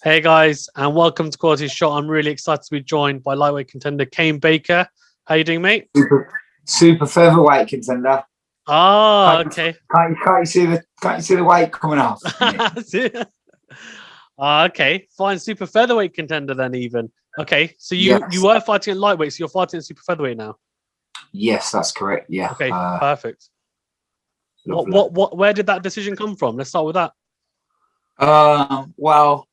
Hey guys, and welcome to Quality Shot. I'm really excited to be joined by lightweight contender Kane Baker. How you doing, mate? Super featherweight contender. Okay. Can't you see the weight coming off? Okay, fine. Super featherweight contender then even. Okay, so you Yes. were fighting at lightweight, so you're fighting at super featherweight now. Yes, that's correct. Yeah. Okay, perfect. Lovely. Where did that decision come from? Let's start with that. Well,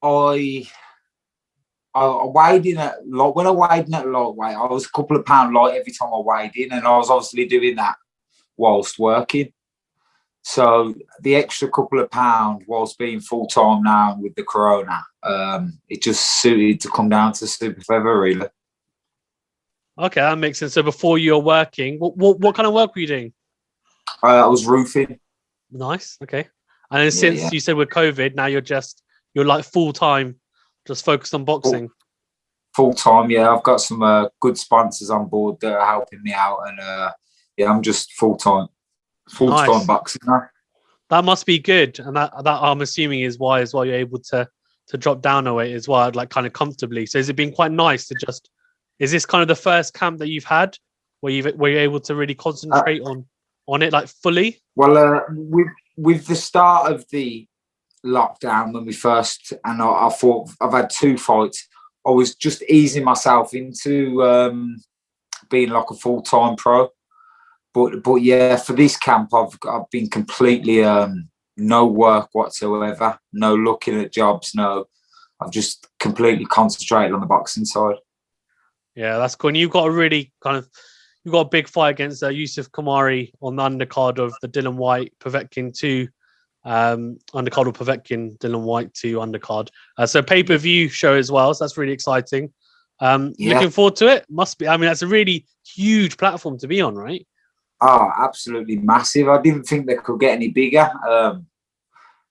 I weighed in at when I weighed in at lightweight, I was a couple of pounds light every time I weighed in, and I was obviously doing that whilst working. So the extra couple of pounds whilst being full time now with the corona, it just suited to come down to super feather really. Okay, that makes sense. So before you were working, what kind of work were you doing? I was roofing. Nice. Okay. And then since you said with COVID, now you're like full time, just focused on boxing. Full time, yeah. I've got some good sponsors on board that are helping me out, and I'm just full time boxing now. That must be good, and that I'm assuming is why as well you're able to drop down a weight as well, like kind of comfortably. So has it been quite nice to just? Is this kind of the first camp that you've had where you're able to really concentrate on it like fully? Well, with the start of the lockdown when we first, and I thought I've had 2 fights. I was just easing myself into being like a full-time pro, but yeah, for this camp I've been completely no work whatsoever, no looking at jobs, no. I've just completely concentrated on the boxing side. Yeah, that's cool. And you've got a big fight against Youssef Khoumari on the undercard of the Dillian Whyte Povetkin 2 undercard of Povetkin, Dillian Whyte 2 undercard. So pay-per-view show as well. So that's really exciting. Looking forward to it. Must be. I mean, that's a really huge platform to be on, right? Oh, absolutely massive. I didn't think they could get any bigger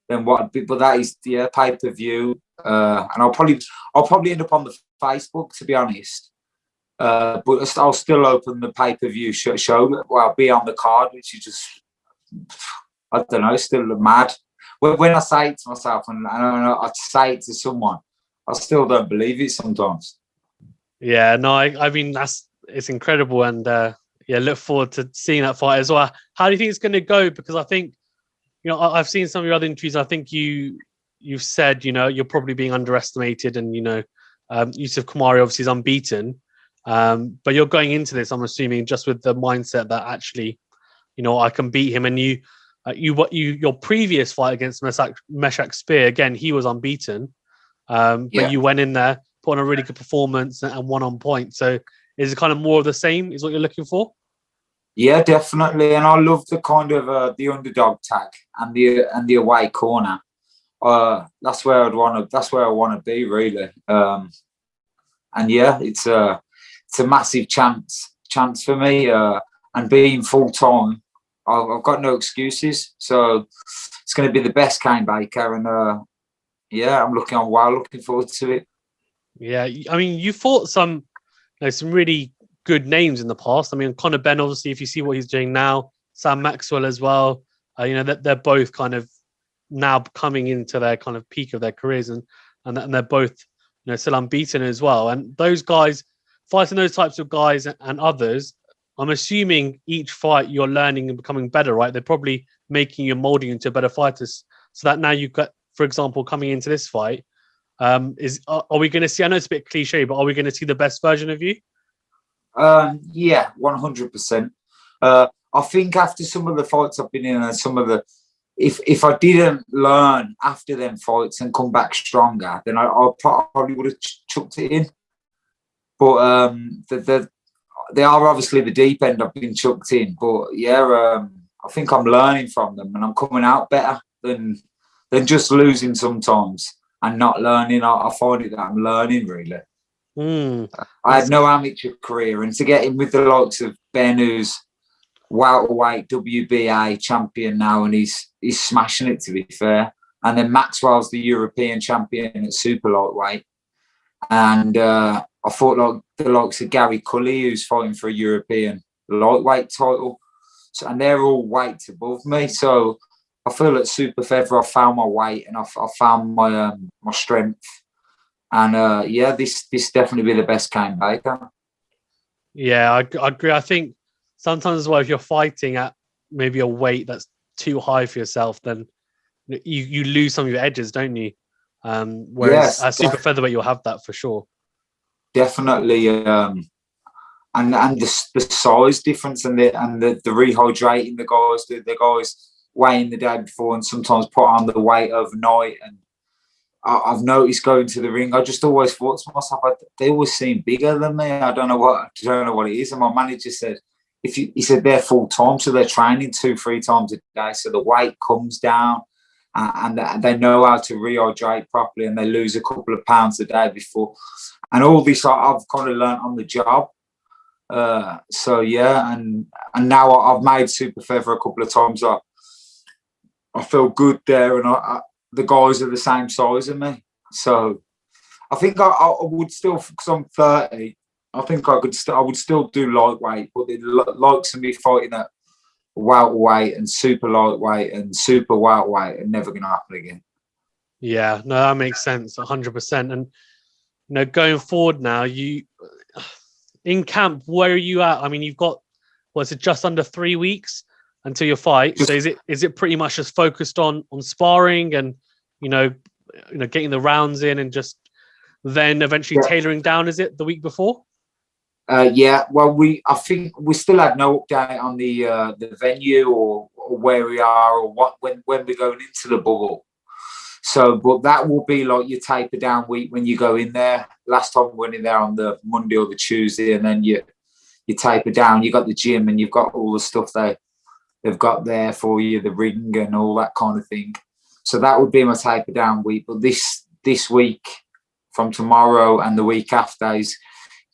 than what. But that is pay-per-view, and I'll probably end up on the Facebook, to be honest. But I'll still open the pay-per-view show. Well, I'll be on the card, which is just, I don't know, still mad. When I say it to myself and I say it to someone, I still don't believe it sometimes. Yeah, no, I mean, it's incredible. And look forward to seeing that fight as well. How do you think it's going to go? Because I think, I've seen some of your other interviews. I think you've said, you're probably being underestimated, and, Youssef Khoumari obviously is unbeaten. But you're going into this, I'm assuming, just with the mindset that actually, I can beat him. And your previous fight against Meshach Spear, again, he was unbeaten. But you went in there, put on a really good performance and won on point. So is it kind of more of the same is what you're looking for? Yeah, definitely. And I love the kind of the underdog tag and the away corner. That's where I want to be, really. And yeah, it's a massive chance for me. And being full time, I've got no excuses. So it's going to be the best Kane Baker, and I'm looking forward to it. Yeah, I mean, you fought some really good names in the past. I mean, Connor Benn, obviously, if you see what he's doing now, Sam Maxwell as well. They're both kind of now coming into their kind of peak of their careers, and they're both still unbeaten as well. And those guys fighting those types of guys and others, I'm assuming each fight you're learning and becoming better, right? They're probably making you, molding into better fighters, so that now you've got, for example, coming into this fight. Are we going to see? I know it's a bit cliche, but are we going to see the best version of you? Yeah, 100%. I think after some of the fights I've been in, and some of the, if I didn't learn after them fights and come back stronger, then I probably would have chucked it in. But they are obviously the deep end I've been chucked in. But yeah, I think I'm learning from them, and I'm coming out better than just losing sometimes and not learning. I find it that I'm learning, really. I had no amateur career, and to get in with the likes of Ben, who's welterweight WBA champion now, and he's smashing it, to be fair. And then Maxwell's the European champion at super lightweight, and I thought like the likes of Gary Cully, who's fighting for a European lightweight title, and they're all weights above me. So I feel at super feather I found my weight and I found my my strength. And this definitely be the best Kane Baker. Yeah, I agree. I think sometimes as well, if you're fighting at maybe a weight that's too high for yourself, then you lose some of your edges, don't you? Whereas Yes, at super featherweight, you'll have that for sure. definitely. And the size difference and the rehydrating the guys weighing the day before and sometimes put on the weight overnight. And I've noticed going to the ring, I just always thought to myself, they always seem bigger than me. I don't know what it is. And my manager said, he said they're full time, so they're training 2-3 times a day, so the weight comes down, and they know how to rehydrate properly, and they lose a couple of pounds a day before. And all this I've kind of learned on the job. So yeah, and now I've made super feather a couple of times. I feel good there, and the guys are the same size as me. So I think I would still, because I'm 30, I think I would still do lightweight, but the likes of me fighting at welterweight and super lightweight and super welterweight are never going to happen again. Yeah, no, that makes sense, 100%. And going forward now, you in camp, where are you at? I mean, you've got was it just under 3 weeks until your fight? So is it pretty much just focused on sparring and getting the rounds in and just then eventually tailoring down? Is it the week before? Yeah, well, I think we still had no update on the venue or where we are or when we're going into the bubble. So, but that will be like your taper down week when you go in there. Last time we went in there on the Monday or the Tuesday, and then you taper down. You got the gym and you've got all the stuff they've got there for you, the ring and all that kind of thing. So that would be my taper down week. But this week, from tomorrow and the week after, is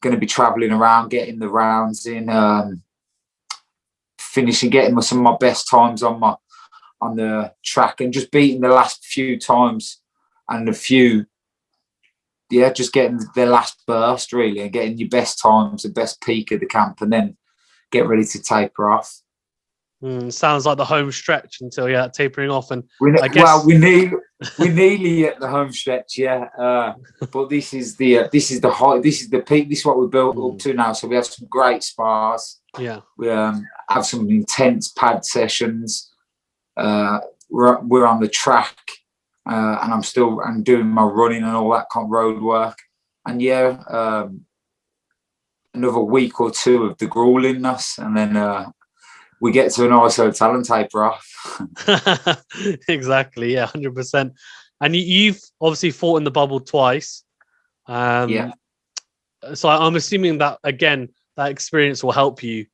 going to be travelling around, getting the rounds in, finishing, getting some of my best times on the track and just beating the last few times and just getting the last burst really and getting your best times, the best peak of the camp, and then get ready to taper off. Sounds like the home stretch until tapering off, and we're nearly at the home stretch, but this is the height, this is the peak, this is what we're built up to now. So we have some great spars, we have some intense pad sessions. We're on the track, and I'm doing my running and all that kind of road work, and another week or two of the gruelingness, and then we get to a nice hotel and taper off. Exactly, 100%. And you've obviously fought in the bubble twice, so I'm assuming that again that experience will help you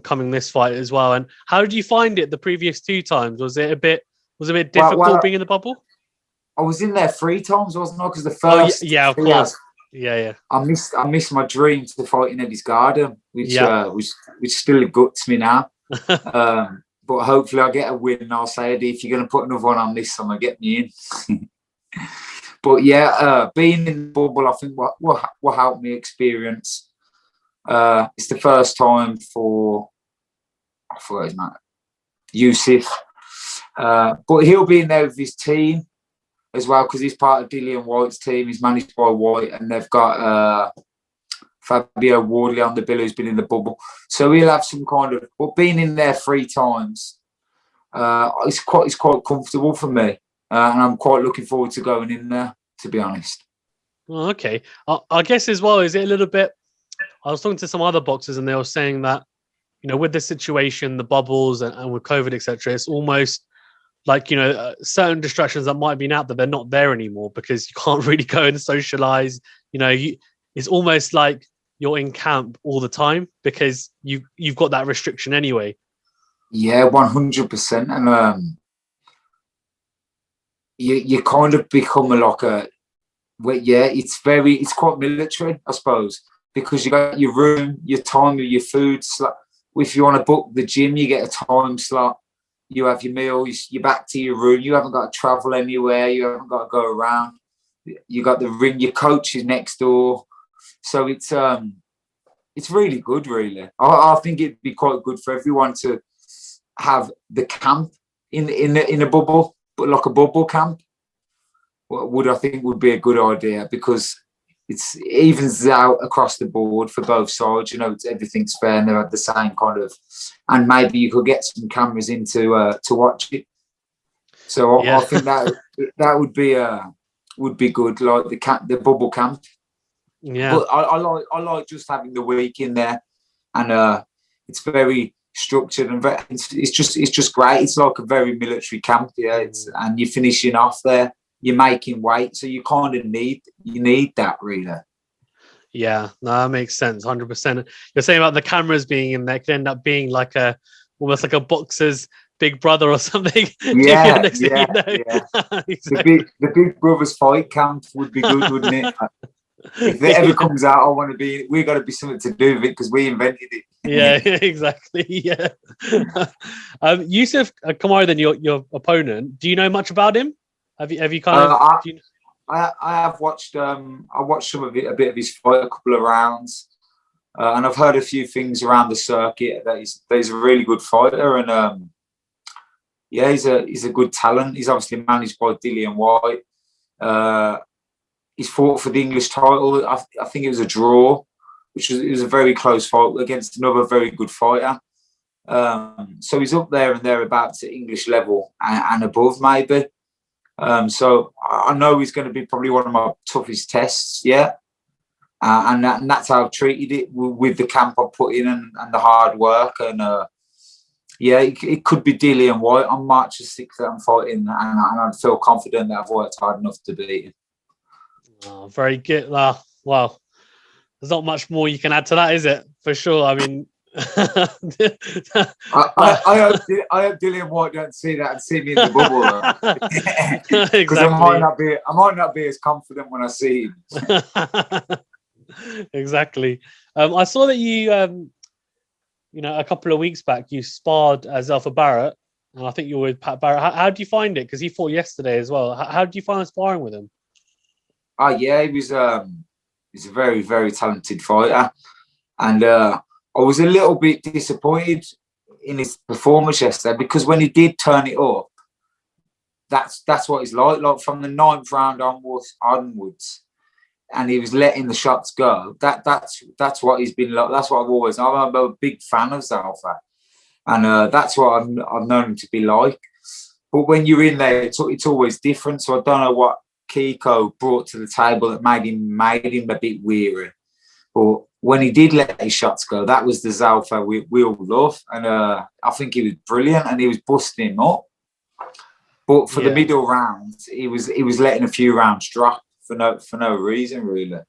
coming this fight as well. And how did you find it the previous 2 times? Was it a bit difficult being in the bubble? I was in there 3 times, wasn't I? Because the first, of course, I missed my dream to fight in Eddie's Garden, which still guts me now. But hopefully I get a win, and I'll say, Eddie, if you're going to put another one on this summer, get me in. But being in the bubble, I think what helped me experience. It's the first time for, I forgot his name, Youssef. But he'll be in there with his team as well, because he's part of Dillian White's team. He's managed by White, and they've got Fabio Wardley on the bill, who's been in the bubble. So he'll have some kind of, but being in there 3 times, it's quite comfortable for me. And I'm quite looking forward to going in there, to be honest. Well, okay. I guess as well, is it a little bit, I was talking to some other boxers and they were saying that, with the situation, the bubbles and with COVID, etc., it's almost like, certain distractions that might have been out there, they're not there anymore because you can't really go and socialize. It's almost like you're in camp all the time because you've got that restriction anyway. Yeah, 100%. And you kind of become it's quite military, I suppose, because you got your room, your time, your food slot. If you want to book the gym, you get a time slot. You have your meals. You're back to your room. You haven't got to travel anywhere. You haven't got to go around. You got the ring. Your coach is next door. So it's really good, really. I think it'd be quite good for everyone to have the camp in a bubble, but like a bubble camp, I think would be a good idea, because it evens out across the board for both sides. Everything's fair and they're at the same kind of, and maybe you could get some cameras in to watch it. So I think that would be good, like the bubble camp. Yeah, but I like just having the week in there, and it's very structured and it's just great. It's like a very military camp, and you're finishing off there. You're making weight, so you kind of need that, really. Yeah, no, that makes sense, 100%. You're saying about the cameras being in there, could end up being like almost like a boxer's big brother or something. Yeah. Exactly. The big brothers fight camp would be good, wouldn't it? If it ever comes out, we got to be something to do with it, because we invented it. Yeah, exactly. Yeah. Youssef Khoumari, then your opponent. Do you know much about him? Have you kind of? I have watched. I watched some of it, a bit of his fight, a couple of rounds, and I've heard a few things around the circuit that he's a really good fighter, and he's a good talent. He's obviously managed by Dillian Whyte. He's fought for the English title. I think it was a draw, it was a very close fight against another very good fighter. So he's up there and thereabouts at English level and above, maybe. So I know he's going to be probably one of my toughest tests yet. And that's how I've treated it with the camp I put in and the hard work. And it could be Dillian Whyte on March the 6th that I'm fighting, and I feel confident that I've worked hard enough to beat him. Oh, very good. Well, there's not much more you can add to that, is it? For sure. I mean, I hope Dillian Whyte don't see that and see me in the bubble. Because exactly. I might not be as confident when I see him. Exactly. I saw that you, a couple of weeks back, you sparred Alpha Barrett, and I think you were with Pat Barrett. How do you find it? Because he fought yesterday as well. How do you find sparring with him? Oh yeah, he's a very, very talented fighter, and I was a little bit disappointed in his performance yesterday, because when he did turn it up, that's what he's like. Like from the 9th round onwards, and he was letting the shots go. That's what he's been like. That's what I'm a big fan of Zalfa, and that's what I've known him to be like. But when you're in there, it's always different. So I don't know what Kiko brought to the table that made him a bit weary. But when he did let his shots go, that was the Zalfa we all love, and I think he was brilliant, and he was busting him up. But for the middle rounds, he was letting a few rounds drop for no reason, really.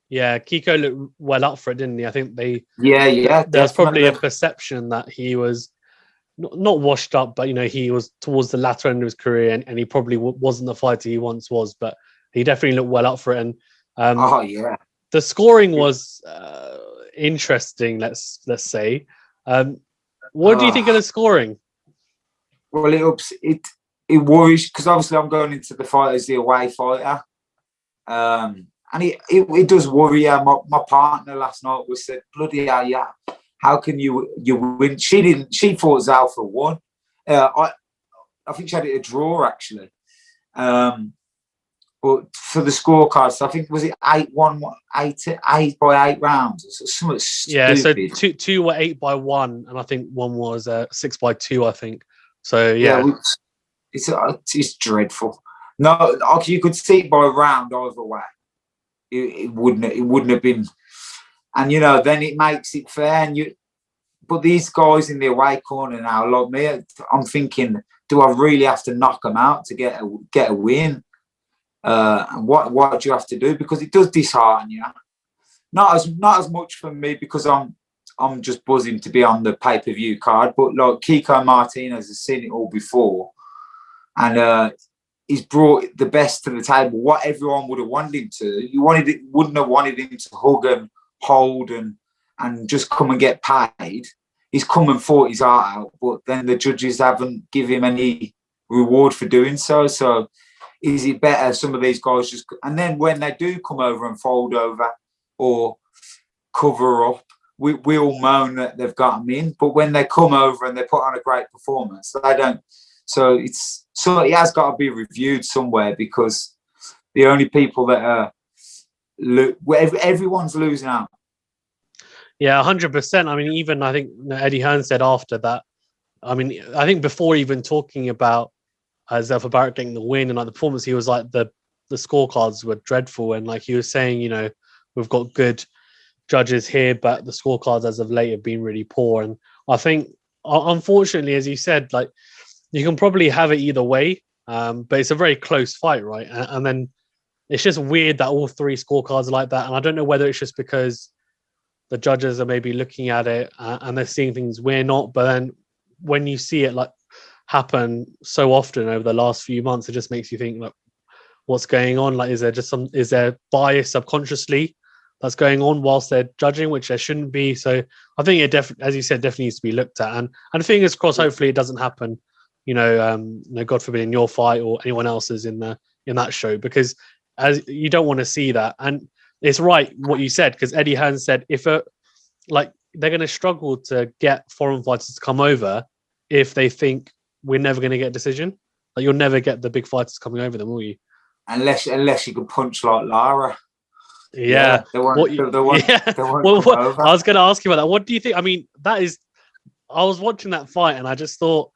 Yeah, Kiko looked well up for it, didn't he? I think there's probably a perception that he was not washed up, but he was towards the latter end of his career, and he probably wasn't the fighter he once was, but he definitely looked well up for it. And the scoring was interesting. Let's say, what do you think of the scoring? Well, it worries, because obviously I'm going into the fight as the away fighter, and it does worry. My partner last night said, "Bloody hell, yeah. How can you win?" She thought Zalfa won. I think she had it a draw, actually. But for the scorecards, I think, was it 8-1, 8 by 8 rounds? Something stupid. Yeah, so two were 8 by 1, and I think one was 6 by 2, I think. So yeah, it's dreadful. No, you could see it by round either way. It wouldn't have been. And then it makes it fair. But these guys in the away corner now, like me, I'm thinking, do I really have to knock them out to get a win? And what do you have to do? Because it does dishearten you. Not as much for me, because I'm just buzzing to be on the pay-per-view card. But like Kiko Martinez has seen it all before, and he's brought the best to the table. What everyone would have wanted him to. Wouldn't have wanted him to hug and hold and just come and get paid. He's come and fought his heart out, but then the judges haven't given him any reward for doing so. So is it better some of these guys just... And then when they do come over and fold over or cover up, we all moan that they've got them in. But when they come over and they put on a great performance, they don't So it has got to be reviewed somewhere, because the only people that are everyone's losing out. Yeah, 100%. I mean, even I think Eddie Hearn said after that. I mean, I think before even talking about Zelfa Barrett getting the win and like the performance, he was like the scorecards were dreadful, and like he was saying, you know, we've got good judges here, but the scorecards as of late have been really poor. And I think, unfortunately, as you said, like you can probably have it either way, but it's a very close fight, right? And then it's just weird that all three scorecards are like that. And I don't know whether it's just because the judges are maybe looking at it and they're seeing things we're not. But then when you see it like happen so often over the last few months, it just makes you think, like, what's going on? Like, is there bias subconsciously that's going on whilst they're judging, which there shouldn't be? So I think it definitely, as you said, definitely needs to be looked at. And fingers crossed, hopefully it doesn't happen. God forbid, in your fight or anyone else's in that show, because as you don't want to see that. And it's right what you said, because Eddie Hearn said they're going to struggle to get foreign fighters to come over if they think we're never going to get a decision. Like, you'll never get the big fighters coming over them, will you? Unless you can punch like Lara. Yeah. They won't Well, over. I was going to ask you about that. What do you think? I mean, I was watching that fight and I just thought,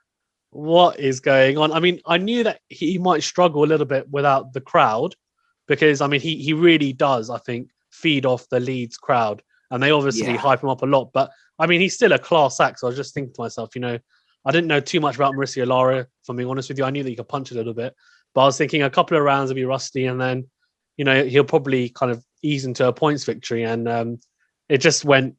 what is going on? I mean, I knew that he might struggle a little bit without the crowd, because I mean, he really does, I think, feed off the Leeds crowd, and they obviously hype him up a lot. But I mean, he's still a class act. So I was just thinking to myself, I didn't know too much about Mauricio Lara, if I'm being honest with you. I knew that he could punch a little bit, but I was thinking a couple of rounds would be rusty, and then he'll probably kind of ease into a points victory. And it just went.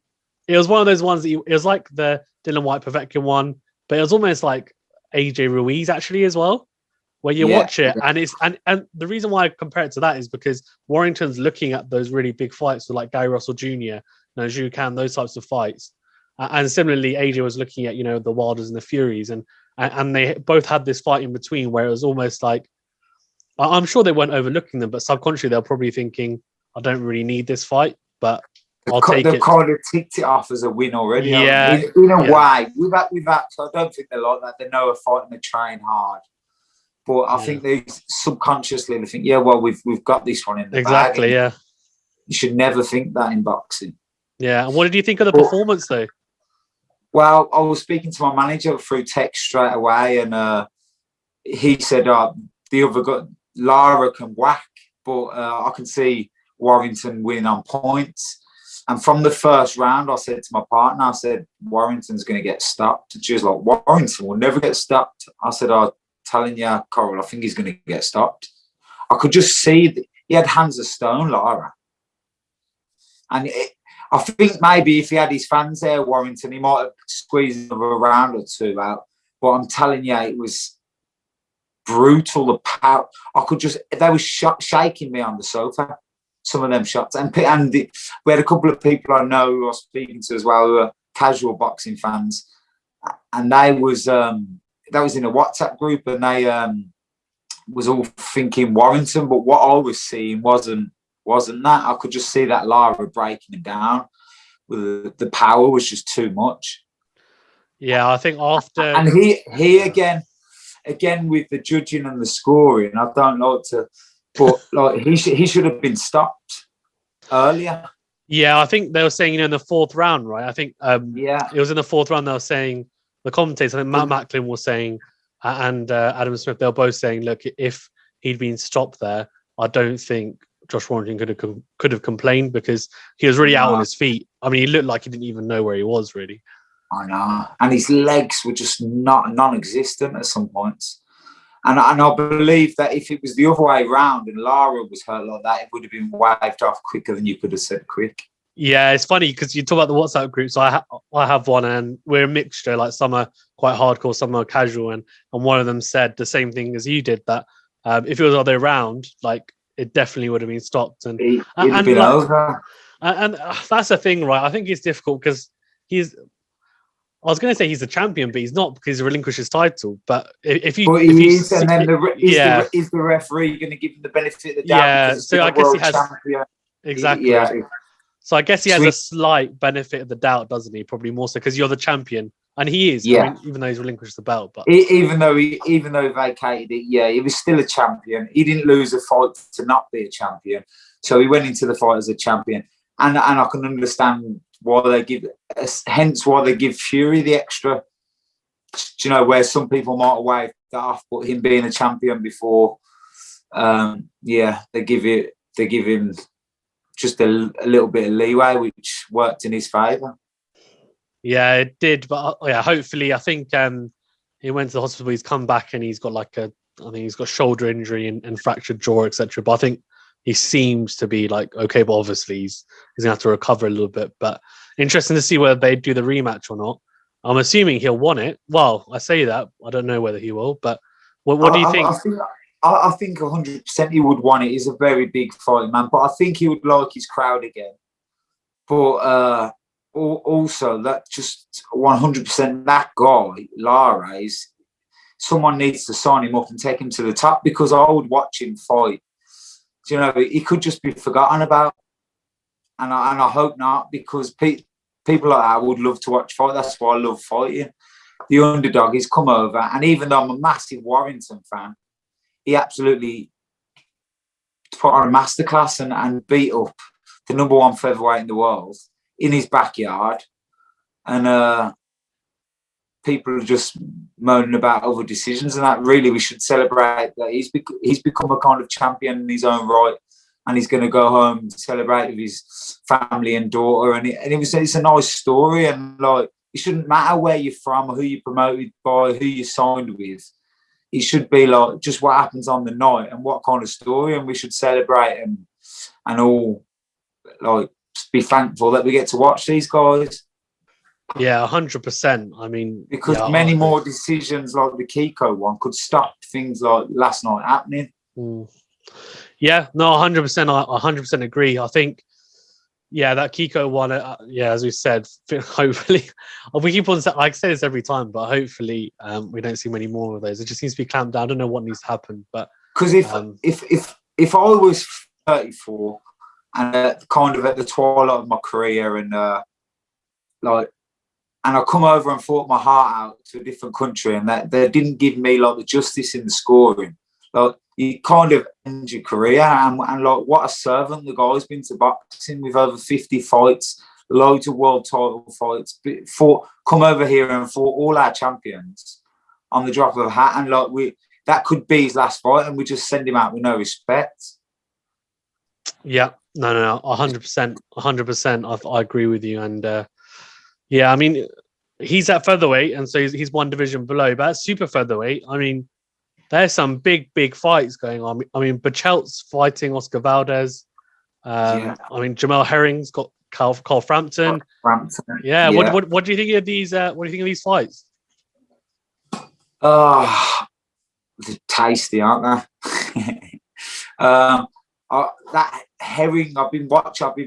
It was one of those ones that it was like the Dylan White Povetkin one, but it was almost like AJ Ruiz actually as well, where you watch it and it's and the reason why I compare it to that is because Warrington's looking at those really big fights with like Gary Russell Jr., Zhu Can, those types of fights, and similarly AJ was looking at the Wilders and the Furies, and they both had this fight in between where it was almost like, I'm sure they weren't overlooking them, but subconsciously they're probably thinking, I don't really need this fight, but I'll take it. They've kind of ticked it off as a win already. Yeah, in a way. With that, so I don't think they're like that. They know a fight and they train hard. But I think they subconsciously they think, well, we've got this one in the bag. Exactly, yeah. You should never think that in boxing. Yeah. And what did you think of the performance, though? Well, I was speaking to my manager through text straight away, and he said, the other guy, Lara can whack, but I can see Warrington winning on points. And from the first round, I said to my partner, I said, Warrington's going to get stopped. And she was like, Warrington will never get stopped. I said, I'm telling you, Coral, I think he's going to get stopped. I could just see that he had hands of stone, Lara. And I think maybe if he had his fans there, Warrington, he might have squeezed another round or two out. But I'm telling you, it was brutal. The power. They were shaking me on the sofa. Some of them shots, and we had a couple of people I know who I was speaking to as well, who are casual boxing fans, and that was in a WhatsApp group, and they was all thinking Warrington, but what I was seeing wasn't that. I could just see that Lara breaking him down. The power was just too much. Yeah, I think after, and he again with the judging and the scoring, I don't like to. But like he should have been stopped earlier. Yeah, I think they were saying, in the fourth round, right? I think it was in the fourth round. They were saying, the commentators, I think Matt Macklin was saying, and Adam Smith, they were both saying, look, if he'd been stopped there, I don't think Josh Warrington could have complained, because he was really out on his feet. I mean, he looked like he didn't even know where he was, really. I know, and his legs were just non-existent at some points. And I believe that if it was the other way around and Lara was hurt like that, it would have been waved off quicker than you could have said quick. Yeah, it's funny because you talk about the WhatsApp group. So I have one, and we're a mixture. Like, some are quite hardcore, some are casual. And one of them said the same thing as you did, that if it was the other way around, like, it definitely would have been stopped. And it'd have been over. And that's the thing, right? I think it's difficult because I was going to say he's the champion, but he's not, because he relinquished his title. But is the referee going to give him the benefit of the doubt? Yeah, so I guess he has champion? Exactly. Yeah. So I guess he has a slight benefit of the doubt, doesn't he? Probably more so because you're the champion, And he is. Yeah. I mean, even though he's relinquished the belt, but even though he vacated it, yeah, he was still a champion. He didn't lose a fight to not be a champion, so he went into the fight as a champion. And I can understand why they give, hence why they give Fury the extra. You know, where some people might have waved that off, but him being a champion before, yeah, they give him just a little bit of leeway, which worked in his favour. Yeah, it did. But yeah, hopefully, I think he went to the hospital. He's come back and he's got I think he's got shoulder injury and fractured jaw, etc. But I think he seems to be like okay. But obviously, he's gonna have to recover a little bit. But interesting to see whether they do the rematch or not. I'm assuming he'll want it. Well, I say that. I don't know whether he will. But what do you think? I think 100% he would want it. He's a very big fighting man, but I think he would like his crowd again. But also, that just 100%, that guy, Lara, someone needs to sign him up and take him to the top, because I would watch him fight. You know, he could just be forgotten about. And I hope not, because people like that would love to watch fight. That's why I love fighting. The underdog, he's come over, and even though I'm a massive Warrington fan, he absolutely put on a masterclass and beat up the #1 featherweight in the world in his backyard. And people are just moaning about other decisions, and that really we should celebrate that he's become a kind of champion in his own right, and he's going to go home and celebrate with his family and daughter. And it's a nice story, and like, it shouldn't matter where you're from or who you're promoted by, who you signed with. It should be like just what happens on the night and what kind of story, and we should celebrate and all like be thankful that we get to watch these guys. Yeah, 100%. I mean, because many more decisions like the Kiko one could stop things like last night happening. Yeah, no, 100%. I 100% agree. I think, yeah, that Kiko one, yeah, as we said, hopefully, we keep on, I say this every time, but hopefully we don't see many more of those. It just needs to be clamped down. I don't know what needs to happen, but because if I was 34 and kind of at the twilight of my career, and and I come over and fought my heart out to a different country, and that they didn't give me like the justice in the scoring, like you kind of end your career. And like, what a servant the guy's been to boxing, with over 50 fights, loads of world title fights. Come over here and fought all our champions on the drop of a hat, and like that could be his last fight, and we just send him out with no respect. Yeah, no, 100%. I agree with you, and yeah, I mean, he's at featherweight, and so he's one division below. But at super featherweight, I mean, there's some big fights going on. I mean, Berchalt's fighting Oscar Valdez. I mean, Jamel Herring's got Carl Frampton. Yeah. What do you think of these? What do you think of these fights? They're tasty, aren't they? That Herring, I've been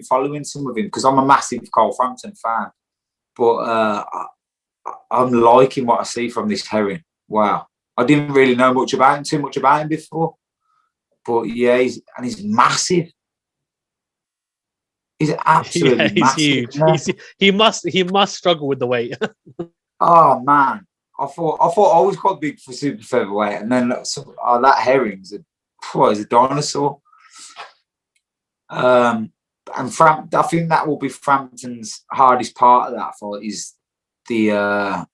following some of him because I'm a massive Carl Frampton fan. But I'm liking what I see from this Herring. Wow. I didn't really know too much about him before. But yeah, he's massive. He's absolutely he's huge. He must struggle with the weight. Oh man. I thought I was quite big for super featherweight, and then that Herring's a dinosaur. And I think that will be Frampton's hardest part of that fight is the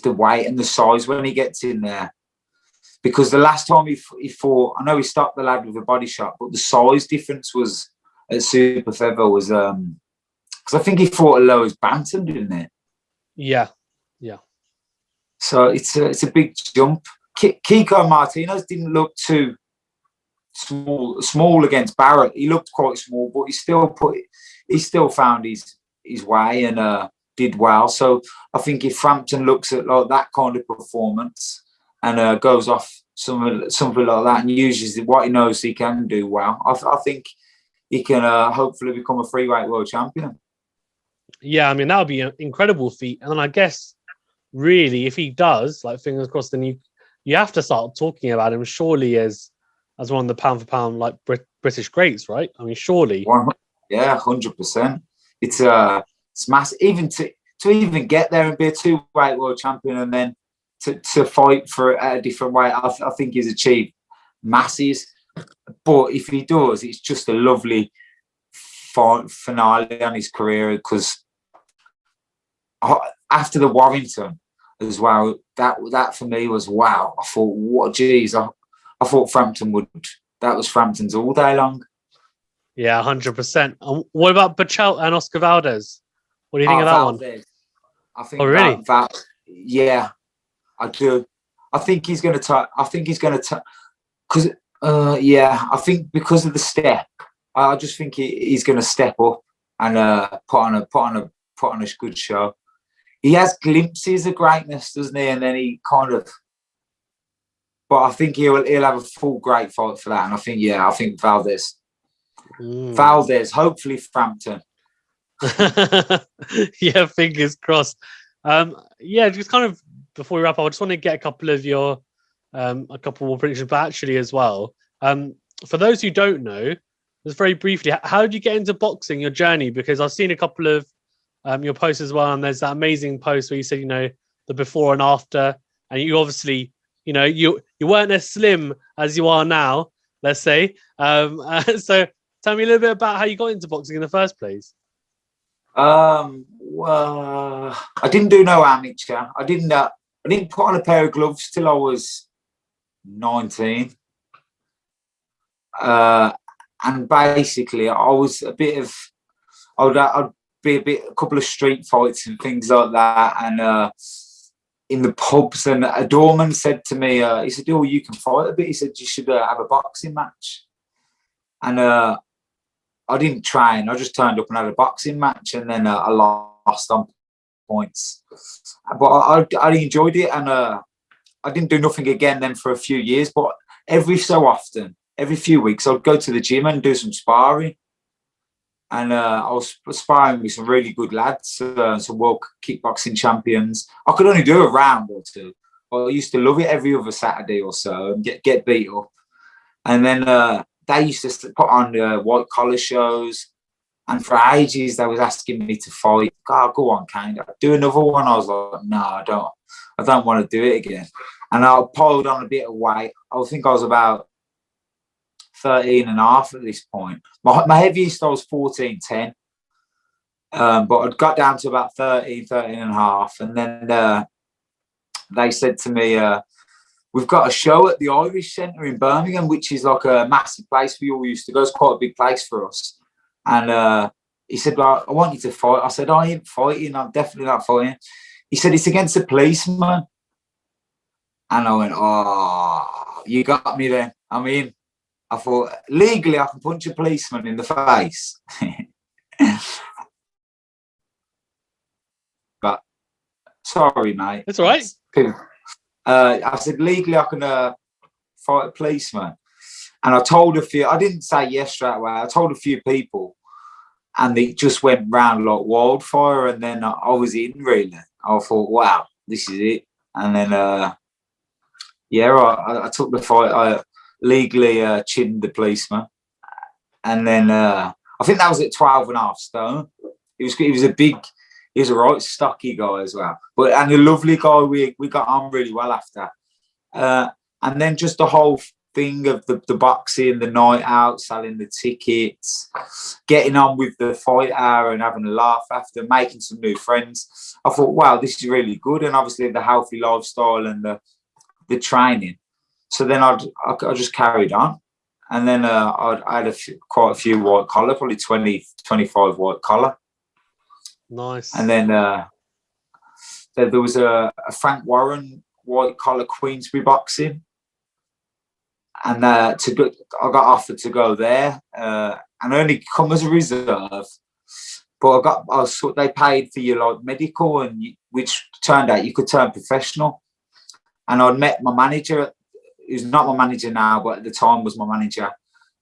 weight and the size when he gets in there. Because the last time he fought, I know he stopped the lad with a body shot, but the size difference was at super feather was because I think he fought as low as bantam, didn't it? Yeah. So it's a big jump. Kiko Martinez didn't look too small against Barrett. He looked quite small, but he still found his way and did well. So I think if Frampton looks at like that kind of performance and goes off something like that and uses what he knows he can do well, I think he can hopefully become a freeweight world champion. Yeah, I mean, that would be an incredible feat. And then I guess really, if he does, like fingers crossed, then you have to start talking about him surely as one of the pound for pound like British greats, right? I mean, surely. Yeah, 100%. It's massive. Even to to even get there and be a 2-weight world champion and then to fight for a different weight, I think he's achieved masses. But if he does, it's just a lovely finale on his career, because after the Warrington as well, that for me was wow. I thought, what, geez, I thought Frampton that was Frampton's all day long. Yeah, 100%. What about Berchalt and Oscar Valdez? What do you think of that Valdez. one? I think really? Yeah, I do. I think he's going to because I think because of the step, I just think he's going to step up and put on a good show. He has glimpses of greatness, doesn't he? And then he kind of, but I think he'll have a full great fight for that. And I think Valdez. Valdez, hopefully Frampton. Yeah, fingers crossed. Just kind of before we wrap up, I just want to get a couple of your a couple more predictions, but actually as well. For those who don't know, just very briefly, how did you get into boxing, your journey? Because I've seen a couple of your posts as well, and there's that amazing post where you said, the before and after, and you obviously, you weren't as slim as you are now, let's say. So tell me a little bit about how you got into boxing in the first place. Well, I didn't do no amateur. I didn't put on a pair of gloves till I was 19. And basically, I was a couple of street fights and things like that, and in the pubs. And a doorman said to me, he said, "Oh, you can fight a bit." He said, "You should have a boxing match." And I didn't train. I just turned up and had a boxing match, and then I lost on points. But I enjoyed it, and I didn't do nothing again then for a few years. But every so often, every few weeks, I'd go to the gym and do some sparring. And I was sparring with some really good lads, some world kickboxing champions. I could only do a round or two, but I used to love it every other Saturday or so and get beat up. And then they used to put on white collar shows. And for ages, they was asking me to fight. "Oh, go on, Kane, do another one." I was like, "No, I don't want to do it again." And I piled on a bit of weight. I think I was about 13 and a half at this point. My heaviest I was 14.10. But I'd got down to about 13 and a half. And then they said to me, "We've got a show at the Irish Centre in Birmingham, which is like a massive place we all used to go. It's quite a big place for us." And he said, "Well, I want you to fight." I said, "I ain't fighting. I'm definitely not fighting." He said, "It's against a policeman." And I went, "Oh, you got me then." I mean, I thought, legally, I can punch a policeman in the face. But sorry, mate. That's all right. I said, legally, I can fight a policeman. And I told a few, I didn't say yes straight away. I told a few people, and it just went round like wildfire. And then I was in, really. I thought, wow, this is it. And then, I took the fight. I legally chinned the policeman. And then I think that was at 12 and a half stone. He was a right stocky guy as well. And a lovely guy. We got on really well after. And then just the whole thing of the boxing, the night out, selling the tickets, getting on with the fight hour and having a laugh after, making some new friends. I thought, wow, this is really good. And obviously the healthy lifestyle and the training. So then I just carried on. And then I had quite a few white collar, probably 20, 25 white collar. Nice. And then there was a Frank Warren white collar Queensbury boxing. And I got offered to go there and only come as a reserve. But they paid for your like medical, and which turned out you could turn professional. And I'd met my manager, who's not my manager now, but at the time was my manager.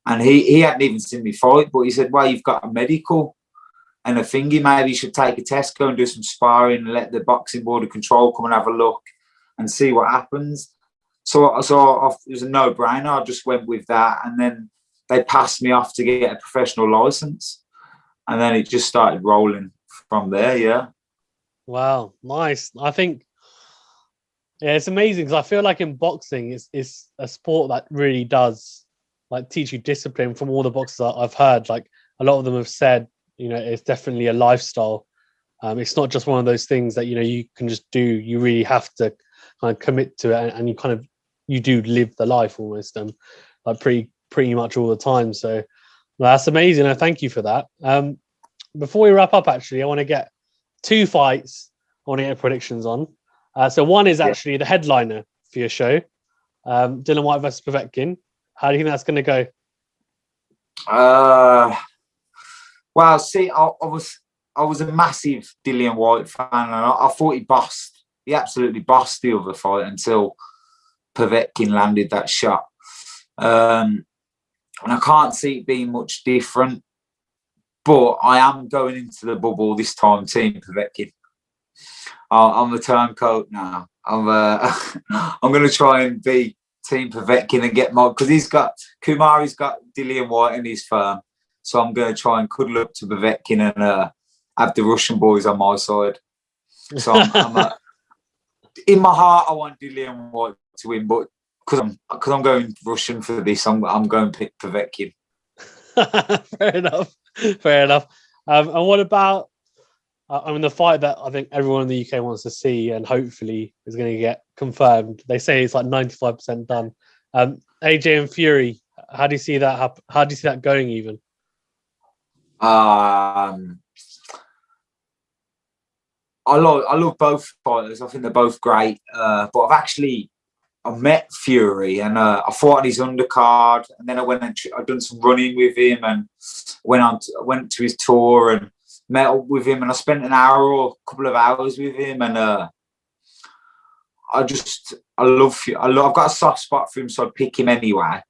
And he hadn't even seen me fight, but he said, "Well, you've got a medical and a thingy. Maybe you should take a test, go and do some sparring, and let the boxing board of control come and have a look and see what happens." So it was a no-brainer. I just went with that, and then they passed me off to get a professional license, and then it just started rolling from there. Yeah. Wow, nice. I think it's amazing because I feel like in boxing, it's a sport that really does like teach you discipline. From all the boxers I've heard, like a lot of them have said, it's definitely a lifestyle. It's not just one of those things that you can just do. You really have to kind of commit to it, and you do live the life almost, like pretty much all the time. So that's amazing. Thank you for that. Before we wrap up, actually, I want to get two fights. I want to get predictions on. So one is actually the headliner for your show, Dylan White versus Povetkin. How do you think that's going to go? Well, see, I was a massive Dillian Whyte fan, and I thought he bossed. He absolutely bossed the other fight until Povetkin landed that shot. And I can't see it being much different. But I am going into the bubble this time, Team Povetkin. I'm the turncoat now. I'm going to try and be Team Povetkin and get my, because Khoumari's got Dillian Whyte in his firm. So I'm going to try and cuddle up to Povetkin and have the Russian boys on my side. So in my heart, I want Dillian Whyte to win, but because I'm going Russian for this, I'm going to pick Povetkin. Fair enough. Fair enough. And what about, the fight that I think everyone in the UK wants to see and hopefully is going to get confirmed. They say it's like 95% done. AJ and Fury, how do you see that happen? How do you see that going even? I love both fighters. I think they're both great. But I met Fury and I fought on his undercard, and then I went and I've done some running with him and went to his tour and met up with him, and I spent an hour or a couple of hours with him, and I've got a soft spot for him, so I'd pick him anyway.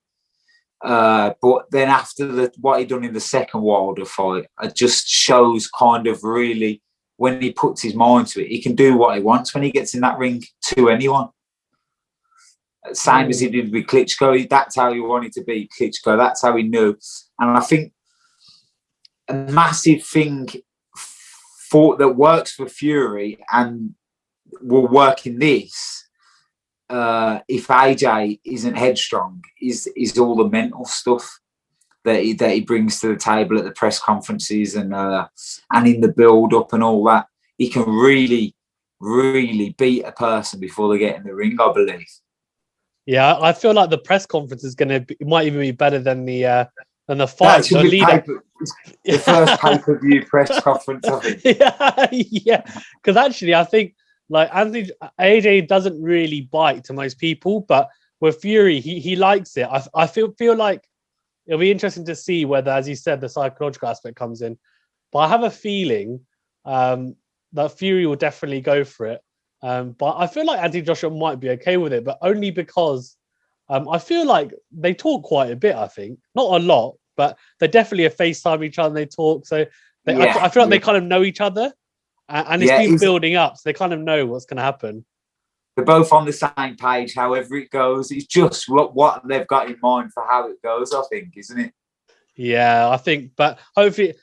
But then after what he done in the second Wilder fight, it just shows kind of really when he puts his mind to it, he can do what he wants when he gets in that ring to anyone. Same as he did with Klitschko. That's how he wanted to be Klitschko. That's how he knew. And I think a massive thing that works for Fury and will work in this, if AJ isn't headstrong, is all the mental stuff that he brings to the table at the press conferences and in the build-up and all that. He can really, really beat a person before they get in the ring, I believe. Yeah, I feel like the press conference is might even be better than the fight. The first pay-per-view press conference, I think. Yeah. Because actually, I think like AJ doesn't really bite to most people, but with Fury, he likes it. I feel like it'll be interesting to see whether, as you said, the psychological aspect comes in. But I have a feeling that Fury will definitely go for it. But I feel like Anthony Joshua might be okay with it, but only because I feel like they talk quite a bit, I think. Not a lot, but they definitely have FaceTime each other and they talk. So I feel like they kind of know each other. And it's been building up, so they kind of know what's going to happen. They're both on the same page, however it goes. It's just what they've got in mind for how it goes, I think, isn't it? Yeah, I think. But hopefully,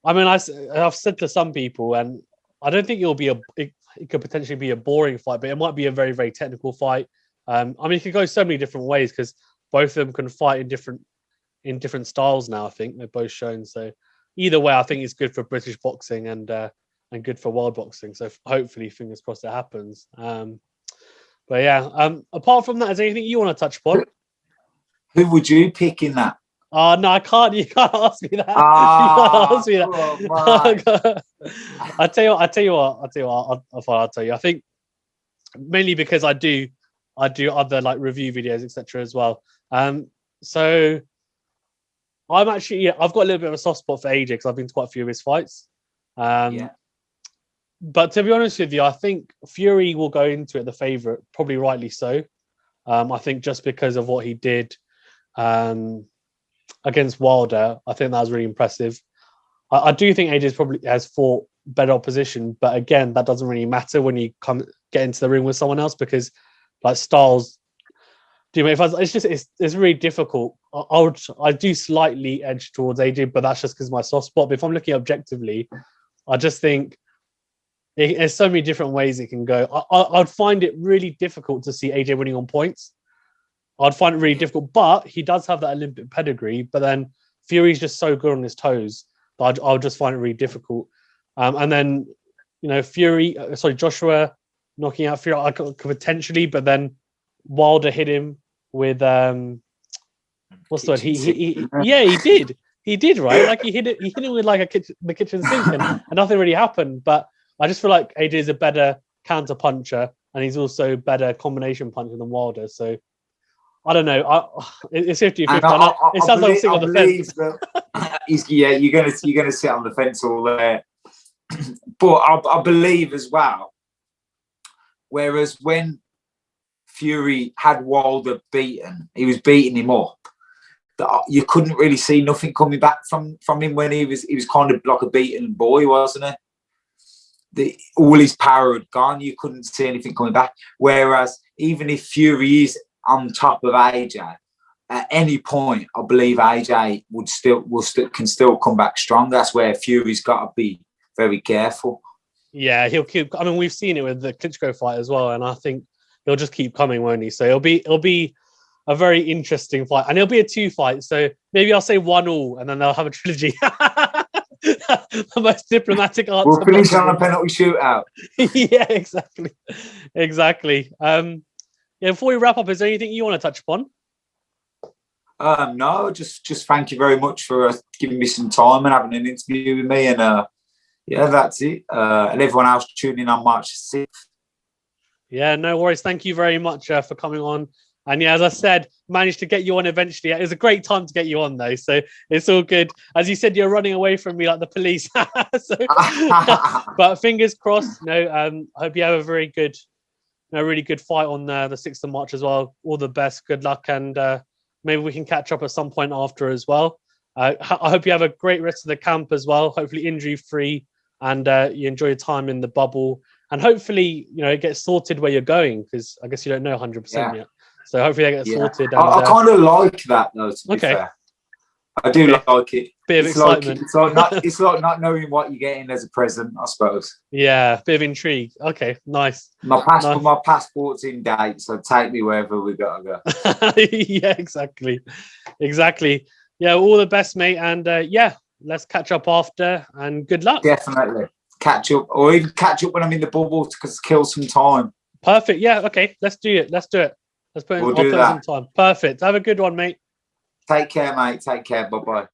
I mean, I've said to some people, and I don't think it could potentially be a boring fight, but it might be a very, very technical fight. I mean, it could go so many different ways because both of them can fight in different styles now. I think they're both shown. So either way, I think it's good for British boxing and good for world boxing. So hopefully, fingers crossed, it happens. But yeah, apart from that, is there anything you want to touch upon? Who would you pick in that? No, I can't. You can't ask me that. You can't ask me that. I'll tell you what. I'll tell you. I think mainly because I do other like review videos, etc. as well. So I'm actually I've got a little bit of a soft spot for AJ because I've been to quite a few of his fights. But to be honest with you, I think Fury will go into it the favourite, probably rightly so. I think just because of what he did against Wilder, I think that was really impressive. I do think AJ probably has fought better opposition, but again, that doesn't really matter when you get into the ring with someone else because like styles. It's really difficult. I do slightly edge towards AJ, but that's just because my soft spot. But if I'm looking objectively, I just think There's so many different ways it can go. I'd find it really difficult to see AJ winning on points. I'd find it really difficult, but he does have that Olympic pedigree. But then Fury's just so good on his toes that I'll just find it really difficult. And then, Joshua knocking out Fury, I could potentially, but then Wilder hit him with what's the word? He did. He did, right? Like he hit him with like the kitchen sink, and nothing really happened. But I just feel like AJ is a better counter puncher, and he's also better combination puncher than Wilder. So I don't know. It's 50-50. It sounds like I'm sitting on the fence. You're gonna sit on the fence all there. But I believe as well. Whereas when Fury had Wilder beaten, he was beating him up. You couldn't really see nothing coming back from him when he was kind of like a beaten boy, wasn't he? All his power had gone. You couldn't see anything coming back. Whereas even if Fury is on top of AJ, at any point, I believe AJ can still come back strong. That's where Fury's got to be very careful. Yeah, he'll keep. I mean, we've seen it with the Klitschko fight as well, and I think he'll just keep coming, won't he? So it'll be a very interesting fight, and it'll be a 2 fight. So maybe I'll say 1-1, and then they'll have a trilogy. The most diplomatic answer. We'll finish on a penalty shootout. Yeah, exactly. Before we wrap up, is there anything you want to touch upon? No, just thank you very much for giving me some time and having an interview with me. And that's it. And everyone else tuning in on March 6th. Yeah, no worries. Thank you very much for coming on. And yeah, as I said, managed to get you on eventually. It was a great time to get you on, though. So it's all good. As you said, you're running away from me like the police. But fingers crossed. I hope you have a very good, really good fight on the 6th of March as well. All the best. Good luck. And maybe we can catch up at some point after as well. I hope you have a great rest of the camp as well. Hopefully injury free, and you enjoy your time in the bubble. And hopefully, it gets sorted where you're going, because I guess you don't know 100% yet. So hopefully they get sorted. And, I kind of like that, though, to be fair. I do like it. Bit of excitement. It's like not knowing what you're getting as a present, I suppose. Yeah, bit of intrigue. Okay, nice. My passport's in date, so take me wherever we got to go. Yeah, exactly. Yeah, all the best, mate. And let's catch up after, and good luck. Definitely. Catch up, or even catch up when I'm in the bubble to kill some time. Perfect. Yeah, okay. Let's do it. Let's put in some time. Perfect. Have a good one, mate. Take care, mate. Take care. Bye-bye.